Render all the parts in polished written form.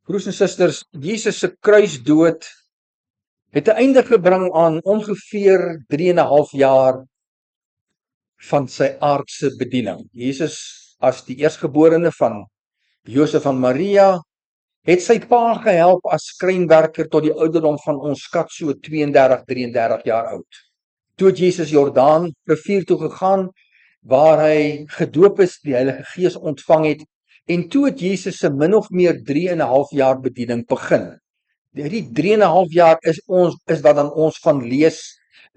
Broers en susters, Jesus se kruisdood het 'n einde gebring aan ongeveer 3,5 jaar van sy aardse bediening. Jesus, as die eerstgeborene van Josef en Maria, het sy pa gehelp as skrynwerker tot die ouderdom van ons skat so 32, 33 jaar oud. Toe het Jesus Jordaan rivier toe gegaan, waar hy gedoop is, die Heilige Gees ontvang het, en toe het Jesus se min of meer 3,5 jaar bediening begin. Die 3,5 jaar is wat dan ons van lees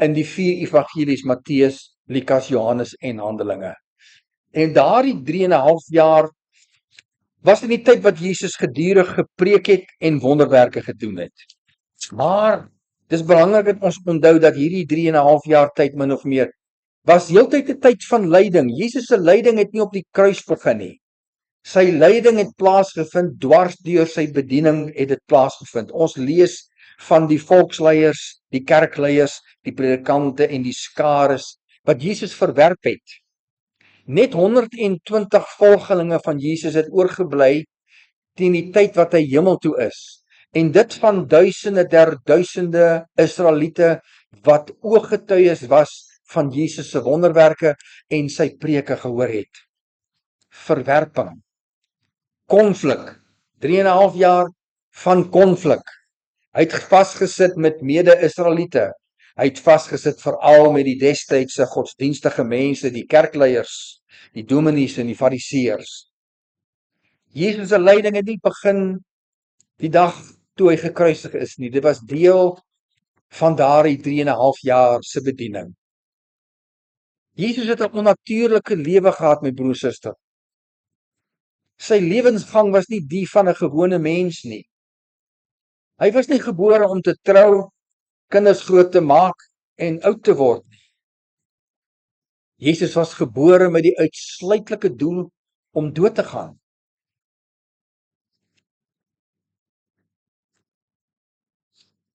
in die 4 evangelies, Matteus, Lukas, Johannes en Handelinge. En daardie 3,5 jaar was in die tyd wat Jesus gedurig gepreek het en wonderwerke gedoen het. Maar dis belangrik dat ons onthou dat hierdie 3,5 jaar tyd min of meer was heeltyd 'n tyd van lyding. Jesus se lyding het nie op die kruis begin nie. Sy lyding het plaasgevind dwars deur sy bediening het dit plaasgevind. Ons lees van die volksleiers, die kerkleiers, die predikante en die skares wat Jesus verwerp het. Net 120 volgelinge van Jesus het oorgebly teen die tyd wat hy hemel toe is. En dit van duisende der duisende Israeliete wat ooggetuies was van Jesus se wonderwerke en sy preke gehoor het. Verwerping, konflik, 3,5 jaar van konflik. Hy het vasgesit met mede-Israeliete. Hy het vasgesit veral met die destydse godsdienstige mense, die kerkleiers, die dominees en die fariseërs. Jesus se lyding het nie begin die dag toe hy gekruisig is nie. Dit was deel van daardie 3,5 jaar se bediening. Jesus het 'n onnatuurlike lewe gehad, my broer en suster. Sy lewensgang was nie die van 'n gewone mens nie. Hy was nie gebore om te trou, kinders groot te maak en oud te word nie. Jesus was gebore met die uitsluitlike doel om dood te gaan.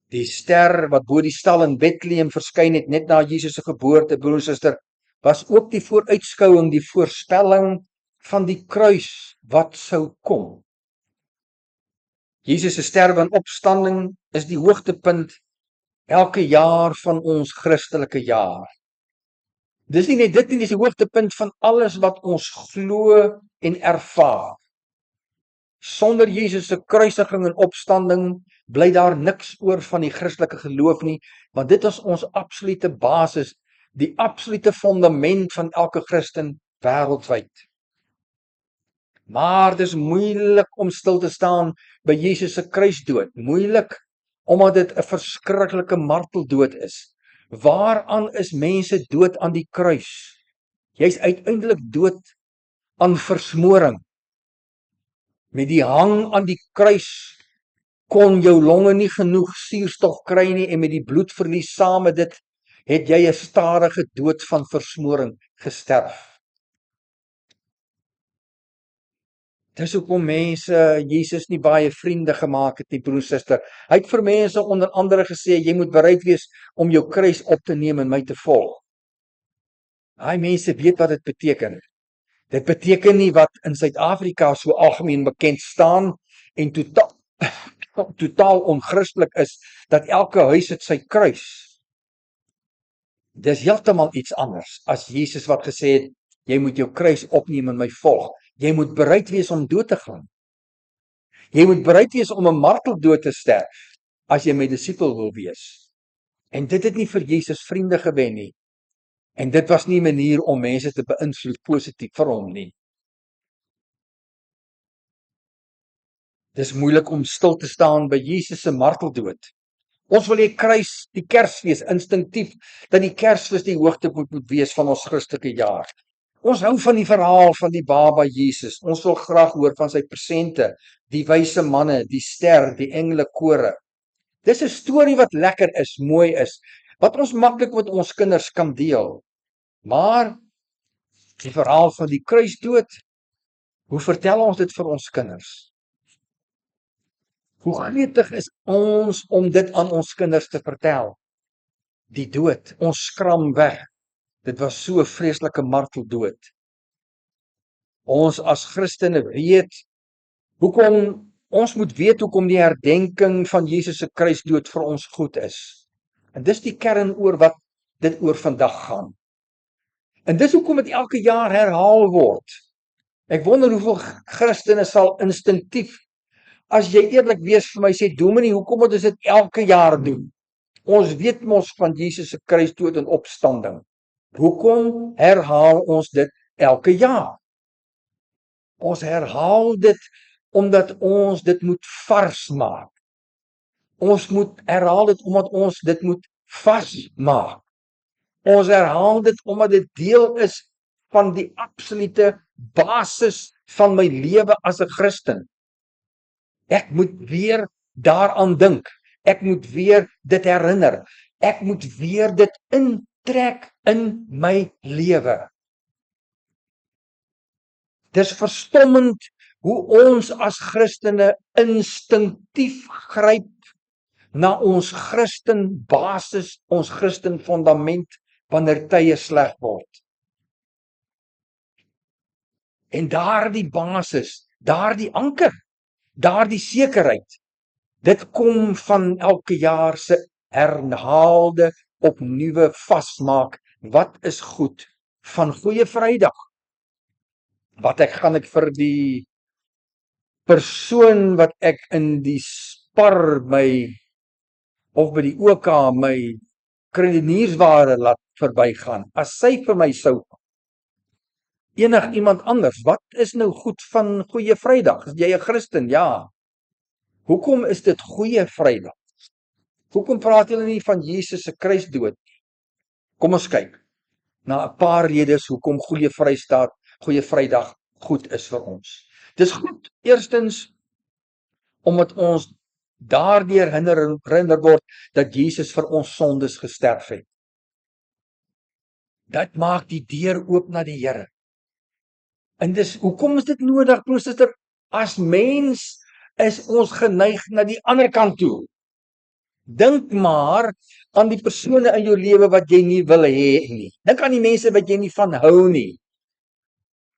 Die ster wat bo die stal in Bethlehem verskyn het net na Jesus se geboorte, broer en suster, was ook die vooruitskouing, die voorspelling van die kruis wat sou kom. Jesus se sterwe en opstanding is die hoogtepunt elke jaar van ons Christelike jaar. Dis nie net dit nie, dis die hoogtepunt van alles wat ons glo en ervaar. Sonder Jesus se kruisiging en opstanding bly daar niks oor van die Christelike geloof nie, want dit is ons absolute basis, die absolute fundament van elke Christen wêreldwyd. Maar dis moeilik om stil te staan by Jesus se kruisdood. Moeilik omdat dit 'n verskriklike marteldood is. Waaraan is mense dood aan die kruis? Jy's uiteindelik dood aan versmoring. Met die hang aan die kruis kon jou longe nie genoeg suurstof kry nie en met die bloedverlies saam met dit het jy 'n stadige dood van versmoring gesterf. Dis hoekom mense Jesus nie baie vriende gemaak het nie, broer en suster. Hy het vir mense onder andere gesê, jy moet bereid wees om jou kruis op te neem en my te volg. Daai mense weet wat dit beteken. Dit beteken nie wat in Suid-Afrika so algemeen bekend staan en totaal onchristelik is, dat elke huis het sy kruis. Dis heeltemal iets anders as Jesus wat gesê het, jy moet jou kruis opneem en my volg. Jy moet bereid wees om dood te gaan. Jy moet bereid wees om 'n marteldood te sterf, as jy my disipel wil wees. En dit het nie vir Jesus vriende gewen nie. En dit was nie 'n manier om mense te beïnvloed positief vir hom nie. Dis moeilik om stil te staan by Jesus se marteldood. Ons wil hê die Kersfees instinktief, dat die Kersfees die hoogtepunt moet wees van ons Christelike jaar. Ons hou van die verhaal van die baba Jesus. Ons wil graag hoor van sy persente, die wyse manne, die ster, die engele kore. Dis 'n storie wat lekker is, mooi is, wat ons maklik met ons kinders kan deel. Maar die verhaal van die kruisdood, hoe vertel ons dit vir ons kinders? Hoe gretig is ons om dit aan ons kinders te vertel? Die dood, ons skram weg. Dit was so 'n vreeslike marteldood. Ons as Christene weet hoekom Ons moet weet hoekom die herdenking van Jesus se kruisdood vir ons goed is. En dis die kern oor wat dit oor vandag gaan. En dis hoekom dit elke jaar herhaal word. Ek wonder hoeveel Christene sal instinktief, as jy eerlik wees vir my sê, dominee, hoekom moet ons dit elke jaar doen? Ons weet mos van Jesus se kruisdood en opstanding. Hoekom herhaal ons dit elke jaar? Ons herhaal dit omdat ons dit moet vars maak. Ons moet herhaal dit omdat ons dit moet vasmaak. Ons herhaal dit omdat dit deel is van die absolute basis van my lewe as 'n Christen. Ek moet weer daaraan dink. Ek moet weer dit herinner. Ek moet weer dit intrek in my lewe. Dis verstommend hoe ons as Christene instinktief gryp na ons Christen basis, ons Christen fundament wanneer tye sleg word. En daardie basis, daardie anker, daardie sekerheid, dit kom van elke jaar se herhaalde opnuwe vasmaak. Wat is goed van Goeie Vrydag? Wat gaan ek vir die persoon wat ek in die spar of by die OK my kruideniersware laat verbygaan, as sy vir my sou iemand anders, wat is nou goed van Goeie Vrydag? Is jy 'n Christen? Ja. Hoekom is dit Goeie Vrydag? Hoekom praat julle nie van Jesus se kruisdood? Kom ons kyk na 'n paar redes hoekom Goeie Vrydag goed is vir ons. Dis goed, eerstens, omdat ons daardeur herinner word dat Jesus vir ons sondes gesterf het. Dit maak die deur oop na die Here. En dis, hoekom is dit nodig, broers en susters? As mens is ons geneig na die ander kant toe. Dink maar aan die persone in jou lewe wat jy nie wil hê nie. Dink aan die mense wat jy nie van hou nie.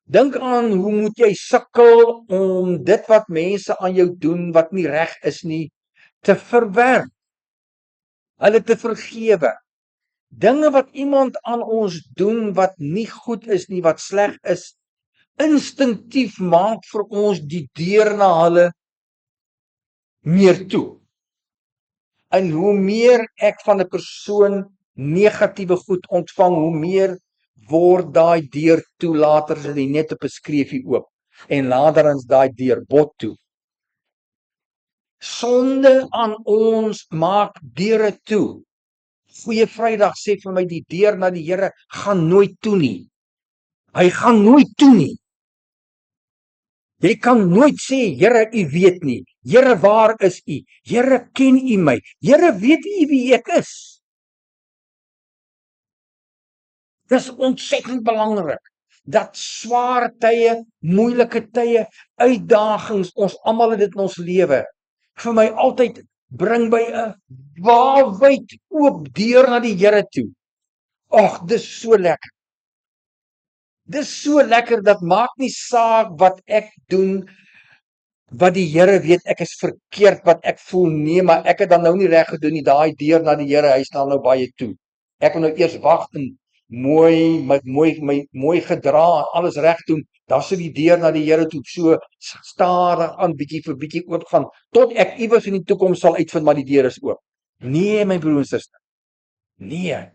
Dink aan hoe moet jy sukkel om dit wat mense aan jou doen wat nie reg is nie, te verwerp. Hulle te vergewe. Dinge wat iemand aan ons doen wat nie goed is nie, wat sleg is, instinktief maak vir ons die deur na hulle meer toe. En hoe meer ek van 'n persoon negatiewe goed ontvang, hoe meer word daai deur toe, later is dit net op 'n skreefie oop en later is daai deur bot toe. Sonde aan ons maak deure toe. Goeie Vrydag sê vir my die deur na die Here gaan nooit toe nie. Hy gaan nooit toe nie. Jy kan nooit sê, Here, U weet nie. Here, waar is U? Here, ken U my? Here, weet U wie ek is? Dis ontsettend belangrik dat swaar tye, moeilike tye, uitdagings, ons almal het dit in ons lewe, vir my altyd bring by 'n waawyd oop deur na die Here toe. Ag, dis so lekker. Dis so lekker, dat maak nie saak wat ek doen, wat die Here weet ek is verkeerd, wat ek voel, nee, maar ek het dan nou nie reg gedoen nie, daai deur na die Here, hy staan nou baie toe. Ek moet nou eers wag en mooi gedra, alles reg doen, dan sal die deur na die Here toe so stadig aan bietjie vir bietjie oop gaan, tot ek iewers in die toekoms sal uitvind maar die deur is oop. Nee, my broer en suster. Nee.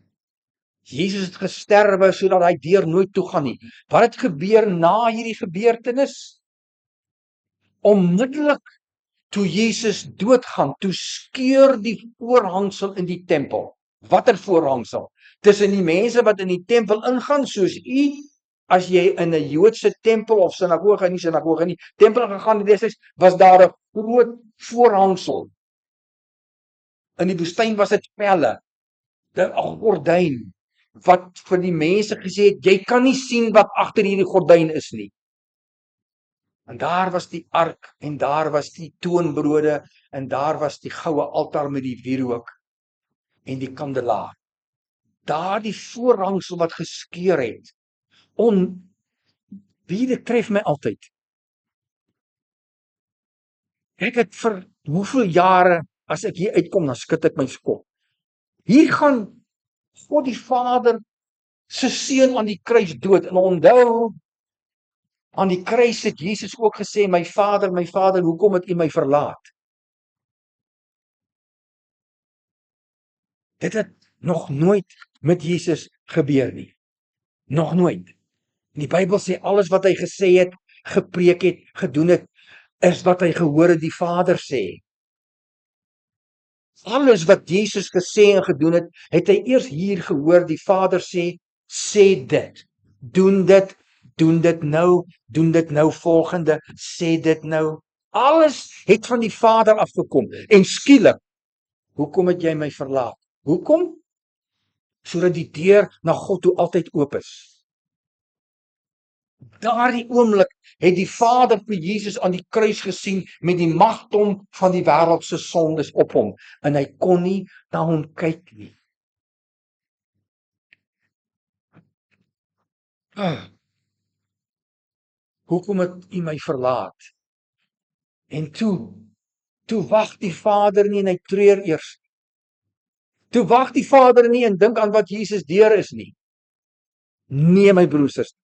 Jesus het gesterwe sodat hy deur nooit toe gaan nie. Wat het gebeur na hierdie gebeurtenis? Onmiddellik toe Jesus doodgaan, toe skeur die voorhangsel in die tempel. Watter voorhangsel? Tussen die mense wat in die tempel ingaan, soos u, as jy in 'n Joodse tempel of sinagoge nie, tempel gegaan het, was daar 'n groot voorhangsel. In die woestyn was dit pelle, 'n gordyn, wat vir die mense gesê het, jy kan nie sien wat agter hierdie gordyn is nie. En daar was die ark, en daar was die toonbrode, en daar was die goue altaar met die wierook, en die kandelaar. Daar die voorhangsel wat geskeur het. Wie dit tref my altyd. Ek het vir hoeveel jare, as ek hier uitkom, dan skud ek my kop. Hier gaan God die Vader se seun aan die kruis dood. En onthou, aan die kruis het Jesus ook gesê, my Vader, hoekom het U my verlaat? Dit het nog nooit met Jesus gebeur nie. Nog nooit. Die Bybel sê alles wat hy gesê het, gepreek het, gedoen het, is wat hy gehoor het die Vader sê. Alles wat Jesus gesê en gedoen het, het hy eers hier gehoor die Vader sê dit. Doen dit nou volgende, sê dit nou. Alles het van die Vader afgekom. En skielik, hoekom het jy my verlaat? Hoekom? Sodat die deur na God toe altyd oop is. Daardie oomblik het die Vader vir Jesus aan die kruis gesien met die magdom van die wêreld se sondes op hom en hy kon nie na hom kyk nie. Hoekom het U my verlaat? En toe wag die Vader nie en hy treur eers. Toe wag die Vader nie en dink aan wat Jesus deur is nie. Nee, my broers en susters.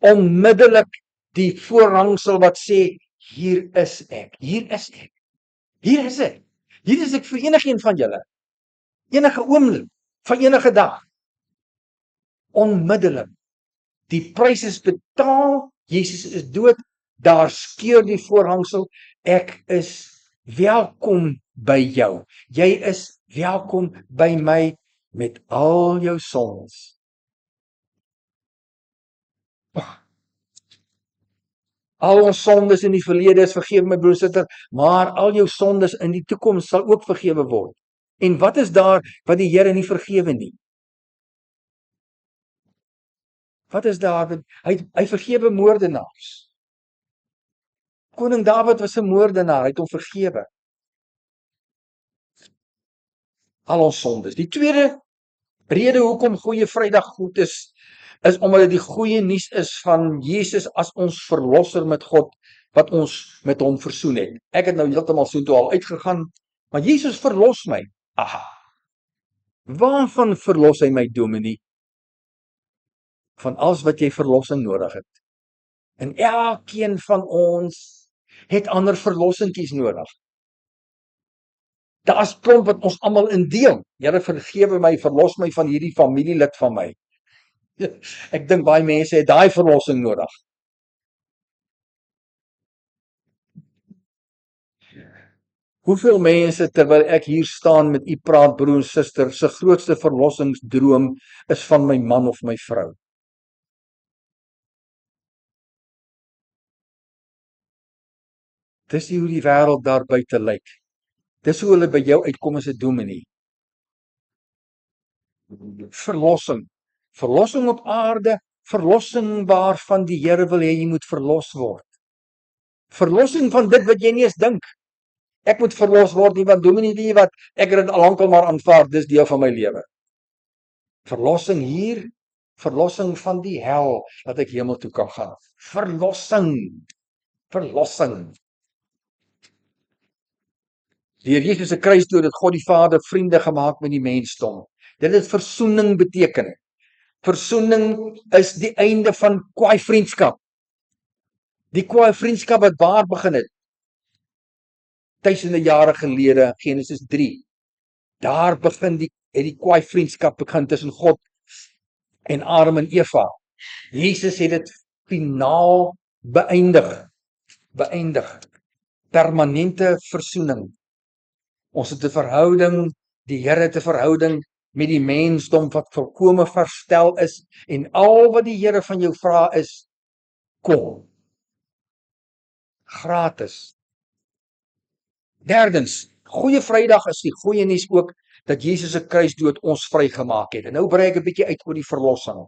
Onmiddellik die voorhangsel wat sê, hier is ek. Hier is ek. Hier is ek. Hier is ek vir enigeen van julle. Enige oomblik, van enige dag. Onmiddellik. Die prys is betaal. Jesus is dood. Daar skeur die voorhangsel. Ek is welkom by jou. Jy is welkom by my met al jou sondes. Al ons sondes in die verlede is vergewe, my broer sitter, maar al jou sondes in die toekoms sal ook vergewe word. En wat is daar wat die Here nie vergewe nie? Wat is daar? Hy vergewe moordenaars. Koning Dawid was 'n moordenaar, hy het hom vergewe. Al ons sondes. Die tweede rede hoekom Goeie Vrydag goed is omdat dit die goeie nuus is van Jesus as ons verlosser met God, wat ons met hom versoen het. Ek het nou heeltemal soontoe al uitgegaan, maar Jesus verlos my. Aha. Waarvan verlos hy my, Dominee? Van alles wat jy verlossing nodig het. En elkeen van ons het ander verlossingkies nodig. Daar's klomp wat ons almal in deel. Here vergewe my, verlos my van hierdie familielid van my. Ek dink baie mense het daai verlossing nodig. Hoeveel mense terwyl ek hier staan met u praat, broer en suster, se grootste verlossingsdroom is van my man of my vrou. Dis hoe die wêreld daar buite lyk. Dis hoe hulle by jou uitkom as 'n dominee. Verlossing. Verlossing op aarde, verlossing waarvan die Here wil hê jy moet verlos word. Verlossing van dit wat jy nie eens dink. Ek moet verlos word nie, want dominee, weet jy wat, ek het dit al lankal maar aanvaar, dis deel van my lewe. Verlossing hier, verlossing van die hel, dat ek hemel toe kan gaan. Verlossing. Deur Jesus se kruisdood het God die Vader vriende gemaak met die mensdom. Dit het versoening beteken. Versoening is die einde van kwaai vriendskap. Die kwaai vriendskap wat waar begin het. Duisende jare gelede, Genesis 3. Daar begin die kwaai vriendskap begin tussen God en Adam en Eva. Jesus het dit finaal beëindig. Permanente versoening. Ons het 'n verhouding, die Here het 'n verhouding met die mensdom wat volkome verstel is en al wat die Here van jou vra is, kom. Gratis. Derdens, Goeie Vrydag is die goeie nuus ook dat Jesus se kruisdood ons vrygemaak het. En nou brei ek 'n bietjie uit oor die verlossing.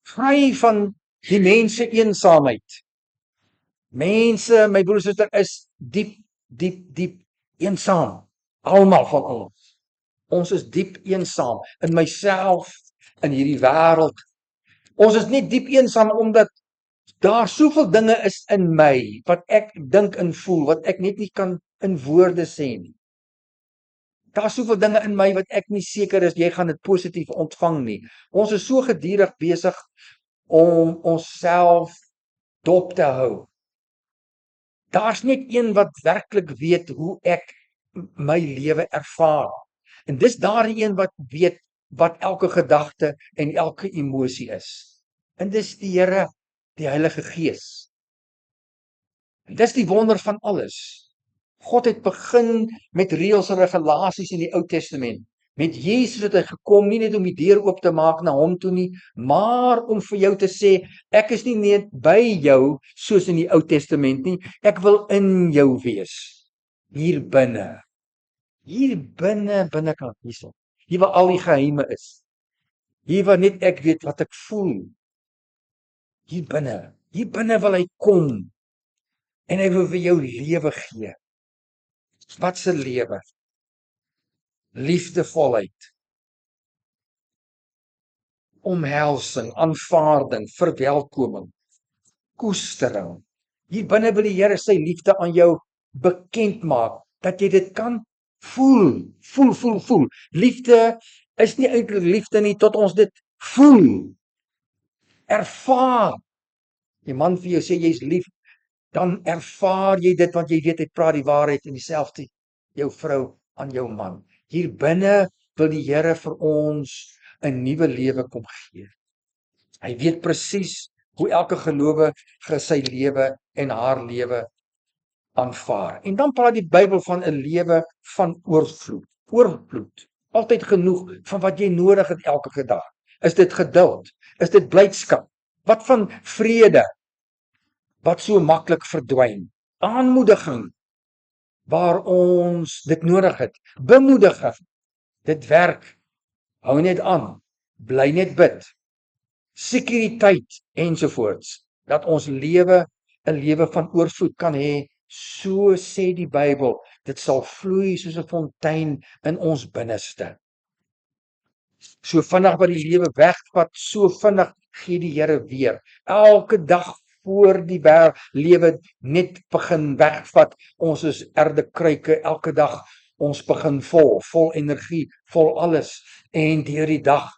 Vry van die mense eensaamheid. Mense, my broers en susters, is diep eensaam. Almal van ons. Ons is diep eensaam in myself, in hierdie wêreld. Ons is nie diep eensaam omdat Daar soveel dinge is in my wat ek dink en voel, wat ek net nie kan in woorde sê nie. Daar soveel dinge in my wat ek nie seker is jy gaan dit positief ontvang nie. Ons is so gedurig besig om onsself dop te hou. Daar's net een wat werklik weet hoe ek my lewe ervaar. En dis daardie een wat weet wat elke gedagte en elke emosie is. En dis die Here, die Heilige Gees. En dis die wonder van alles. God het begin met reëls en regulasies in die Ou Testament. Met Jesus het hy gekom, nie net om die deur oop te maak na hom toe nie, maar om vir jou te sê, ek is nie net by jou soos in die Ou Testament nie, ek wil in jou wees. Hier binne. Hier binne, binnekant hierso. Hier waar al die geheime is. Hier waar net ek weet wat ek voel. Hier binne wil hy kom. En hy wil vir jou lewe gee. Wat 'n lewe? Liefdevolheid. Omhelsing, aanvaarding, verwelkoming, koestering. Hier binne wil die Here sy liefde aan jou bekend maak, dat jy dit kan voel. Voel. Liefde is nie eintlik liefde nie tot ons dit voel. Ervaar. Die man vir jou sê jy's lief, dan ervaar jy dit want jy weet hy praat die waarheid en dieselfde jou vrou aan jou man. Hier binne wil die Here vir ons 'n nuwe lewe kom gee. Hy weet presies hoe elke gelowige sy lewe en haar lewe aanvaar. En dan praat die Bybel van 'n lewe van oorvloed. Altyd genoeg van wat jy nodig het elke dag. Is dit geduld? Is dit blydskap? Wat van vrede? Wat so maklik verdwyn? Aanmoediging waar ons dit nodig het. Bemoediging. Dit werk. Hou net aan. Bly net bid. Sekuriteit ensovoorts. Dat ons lewe 'n lewe van oorvloed kan hê, so sê die Bybel. Dit sal vloei soos 'n fontein in ons binneste. So vinnig wat die lewe wegvat, so vinnig gee die Here weer. Elke dag voor die lewe net begin wegvat. Ons is erdekruike elke dag. Ons begin vol energie, vol alles. En deur die dag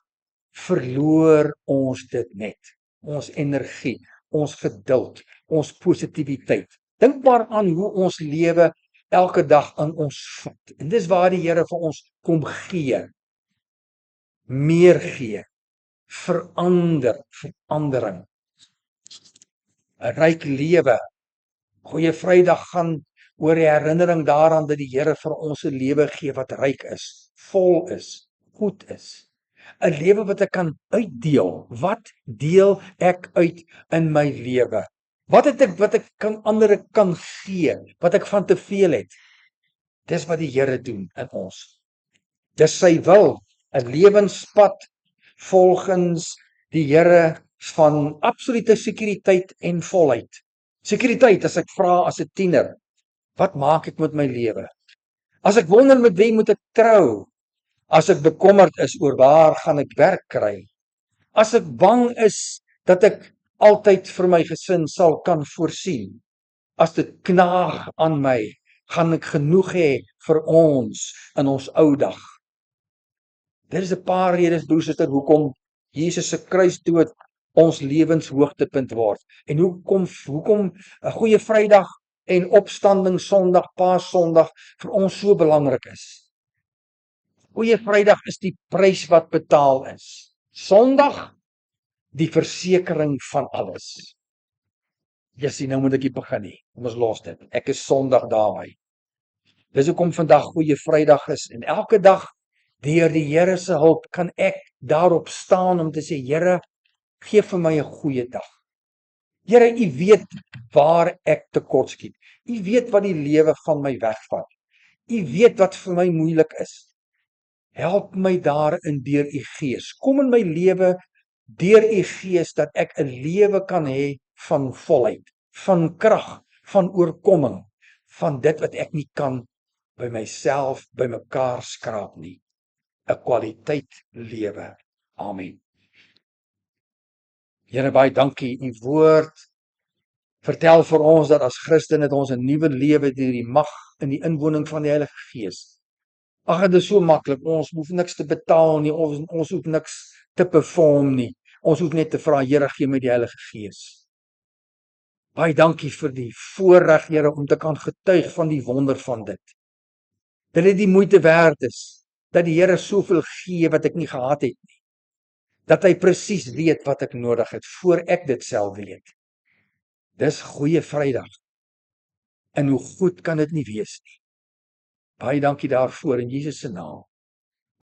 verloor ons dit net. Ons energie, ons geduld, ons positiwiteit. Dink maar aan hoe ons lewe elke dag aan ons vat. En dis waar die Here vir ons kom gee. Meer gee. Verandering. 'n Ryk lewe. Goeie Vrydag gaan oor die herinnering daaraan dat die Here vir ons 'n lewe gee wat ryk is, vol is, goed is. 'n Lewe wat ek kan uitdeel. Wat deel ek uit in my lewe? Wat ek kan ander kan gee, wat ek van te veel het. Dis wat die Here doen in ons. Dis sy wil, 'n lewenspad volgens die Here van absolute sekuriteit en volheid. Sekuriteit, as ek vra as 'n tiener, wat maak ek met my lewe? As ek wonder met wie moet ek trou? As ek bekommerd is oor waar gaan ek werk kry? As ek bang is dat ek altyd vir my gesin sal kan voorsien? As dit knaag aan my, gaan ek genoeg hê vir ons in ons ou dag? Dit is 'n paar redes, broers en susters, hoekom Jesus se kruisdood ons lewenshoogtepunt word. En hoekom 'n Goeie Vrydag en Opstanding Sondag, Paas-Sondag vir ons so belangrik is. Goeie Vrydag is die prys wat betaal is. Sondag, die versekering van alles. Jessie, nou moet ek hier begin nie. Kom ons los dit. Ek is Sondag daai. Dis hoekom vandag Goeie Vrydag is en elke dag deur die Here se hulp kan ek daarop staan om te sê, Here, gee vir my 'n goeie dag. Here, U weet waar ek tekortskiet. U weet wat die lewe van my wegvat. U weet wat vir my moeilik is. Help my daarin deur U Gees. Kom in my lewe deur U Gees dat ek 'n lewe kan hê van volheid, van krag, van oorkomming, van dit wat ek nie kan by myself bymekaar skraap nie. 'n Kwaliteit lewe. Amen. Here, baie dankie. U woord vertel vir ons dat as Christen het ons 'n nuwe lewe deur die mag in die inwoning van die Heilige Gees. Ag, dit is so maklik. Ons hoef niks te betaal nie, ons hoef niks te perform nie. Ons hoef net te vra, Here, gee my die Heilige Gees. Baie dankie vir die voorreg, Here, om te kan getuig van die wonder van dit. Dat dit die moeite werd is, dat die Here soveel gee wat ek nie gehad het nie. Dat hy presies weet wat ek nodig het, voor ek dit self weet. Dis goeie Vrydag. En hoe goed kan dit nie wees nie. Baie dankie daarvoor in Jesus se naam.